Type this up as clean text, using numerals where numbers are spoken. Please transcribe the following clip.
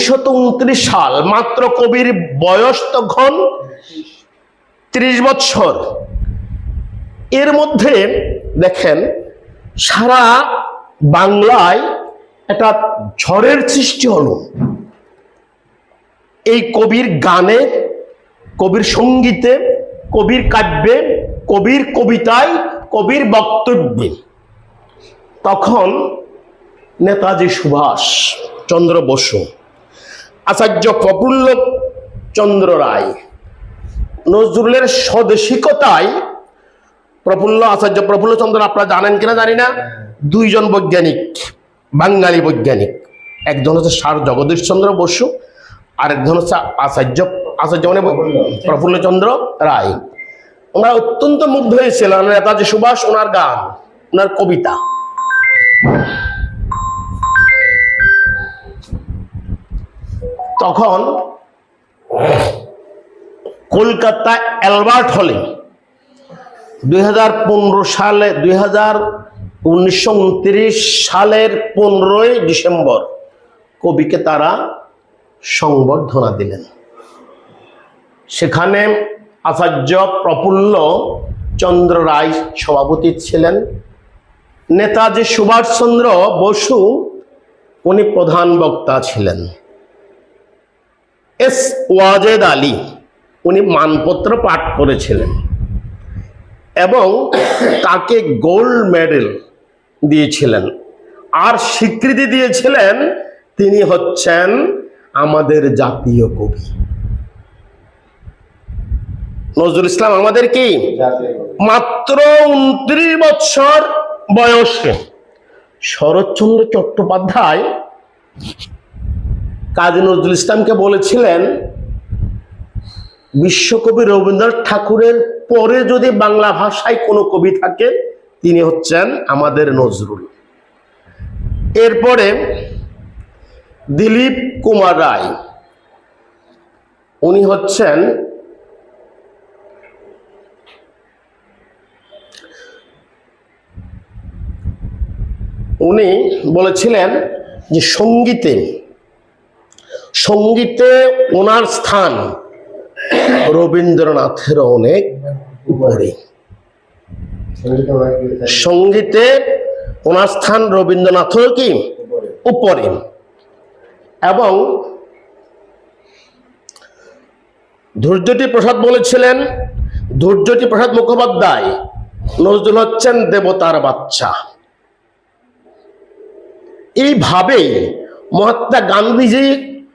1929 সাল, মাত্র কবির বয়স তখন 30 বছর। এর মধ্যে দেখেন সারা বাংলায় একটা ঝড়ের সৃষ্টি হলো। এই কবির গানে, কবির সঙ্গীতে, কবির কাব্যে, কবির কবিতায়, কবির বক্তব্যে। তখন নেতাজি সুভাষ চন্দ্র বসু, আচার্য প্রফুল্ল চন্দ্র রায়, নজরুলের স্বদেশিকতায় আচার্য প্রফুল্ল চন্দ্র, আপনারা জানেন কিনা জানি না, দুইজন বৈজ্ঞানিক, বাঙালি বৈজ্ঞানিক, একজন হচ্ছে স্যার জগদীশ চন্দ্র বসু, আরেকজন হচ্ছে আচার্য মানে প্রফুল্ল চন্দ্র রায়। ওনারা অত্যন্ত মুগ্ধ হয়েছিলেন নেতাজি সুভাষ, ওনার গান, ওনার কবিতা। তখন কলকাতা অ্যালবার্ট হলে 2015 সালে 1929 সালের 15ই ডিসেম্বর কবিকে তারা সংবর্ধনা দিলেন। সেখানে আচার্য প্রফুল্ল চন্দ্র রায় সভাপতি ছিলেন, নেতাজি সুভাষচন্দ্র বসু উনি প্রধান বক্তা ছিলেন, এস ওয়াজেদ আলী উনি মানপত্র পাঠ করেছিলেন এবং তাকে গোল্ড মেডেল দিয়েছিলেন, আর স্বীকৃতি দিয়েছিলেন তিনি হচ্ছেন আমাদের জাতীয় কবি। নজরুল ইসলাম আমাদের কি মাত্র 29 বছর বয়সে। শরৎচন্দ্র চট্টোপাধ্যায় কাজী নজরুল ইসলামকে বলেছিলেন, বিশ্বকবি রবীন্দ্রনাথ ঠাকুরের পরে যদি বাংলা ভাষায় কোনো কবি থাকে তিনি হচ্ছেন আমাদের নজরুল। এরপরে দিলীপ কুমার রায়, উনি হচ্ছেন উনি বলেছিলেন যে সঙ্গীতে ওনার স্থান রবীন্দ্রনাথের অনেক উপরে। সঙ্গীতে ওনার স্থান রবীন্দ্রনাথের কি উপরে। এবং ধৈর্যটি প্রসাদ বলেছিলেন, ধৈর্যটি প্রসাদ মুখোপাধ্যায়, নজরুল হচ্ছেন দেবতার বাচ্চা। এইভাবেই মহাত্মা গান্ধীজি